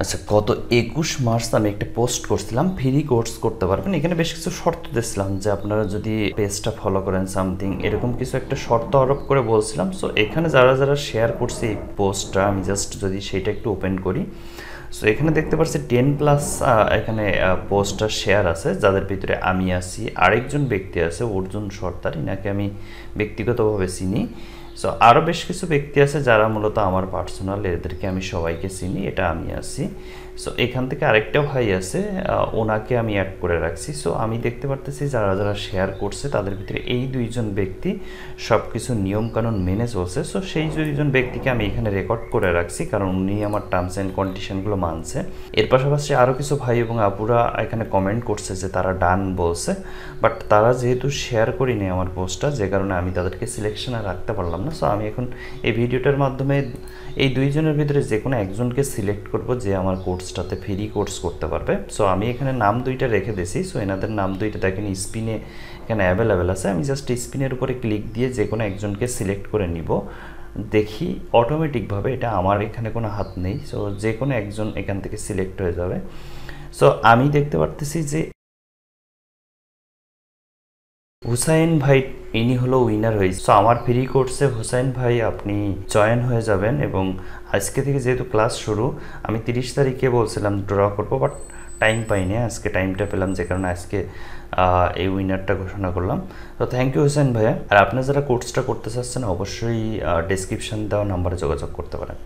আচ্ছা, গত 21 মার্চ আমি একটা পোস্ট করছিলাম ফ্রি কোর্স করতে পারবেন। এখানে বেশ কিছু শর্ত দিয়েছিলাম যে আপনারা যদি পেজটা ফলো করেন সামথিং এরকম কিছু একটা শর্ত আরোপ করে বলছিলাম। সো এখানে যারা যারা শেয়ার করছে এই পোস্টটা, আমি জাস্ট যদি সেটা একটু ওপেন করি, সো এখানে দেখতে পাচ্ছি 10+ এখানে পোস্টার শেয়ার আছে, যাদের ভিতরে আমি আছি, আরেকজন ব্যক্তি আছে অর্জুন সর্দার, ইনাকে আমি ব্যক্তিগতভাবে চিনি। সো আরও বেশ কিছু ব্যক্তি আছে যারা মূলত আমার পার্সোনাল, এদেরকে আমি সবাইকে চিনি, এটা আমি আছি। সো এখান থেকে আরেকটা ভাই আছে, ওনাকে আমি অ্যাড করে রাখছি। সো আমি দেখতে পারতেছি যারা যারা শেয়ার করছে তাদের ভিতরে এই দুইজন ব্যক্তি সব কিছু নিয়মকানুন মেনে চলছে। সো সেই দুইজন ব্যক্তিকে আমি এখানে রেকর্ড করে রাখছি, কারণ উনি আমার টার্মস অ্যান্ড কন্ডিশনগুলো মানছে। এর পাশাপাশি আরও কিছু ভাই এবং আপুরা এখানে কমেন্ট করছে যে তারা ডান বলছে, বাট তারা যেহেতু শেয়ার করিনি আমার পোস্টটা, যে কারণে আমি তাদেরকে সিলেকশনে রাখতে পারলাম না। সো আমি এখন এই ভিডিওটার মাধ্যমে এই দুইজনের ভিতরে যে কোনো একজনকে সিলেক্ট করব যে আমার কোর্সটাতে ফ্রি কোর্স করতে পারবে। সো আমি এখানে নাম দুইটা রেখে দিয়েছি। সো এনাদের নাম দুইটা দেখেন স্পিনে এখানে অ্যাভেলেবেল আছে। আমি জাস্ট স্পিনের উপরে ক্লিক দিয়ে যে কোনো একজনকে সিলেক্ট করে নিব। দেখি অটোমেটিকভাবে, এটা আমার এখানে কোনো হাত নেই। সো যে কোনো একজন এখান থেকে সিলেক্ট হয়ে যাবে। সো আমি দেখতে পারতেছি যে হুসাইন ভাই ইনি হলো উইনার হয়েছে। সো আমার ফ্রি কোর্সে হুসাইন ভাই আপনি জয়েন হয়ে যাবেন। এবং আজকে থেকে যেহেতু ক্লাস শুরু, আমি 30 তারিখে বলছিলাম ড্র করবো, বাট টাইম পাইনি। আজকে টাইমটা পেলাম, যে কারণে আজকে এই উইনারটা ঘোষণা করলাম। তো থ্যাংক ইউ হুসাইন ভাইয়া। আর আপনারা যারা কোর্সটা করতে চাচ্ছেন অবশ্যই ডেসক্রিপশন দেওয়া নাম্বারে যোগাযোগ করতে পারেন।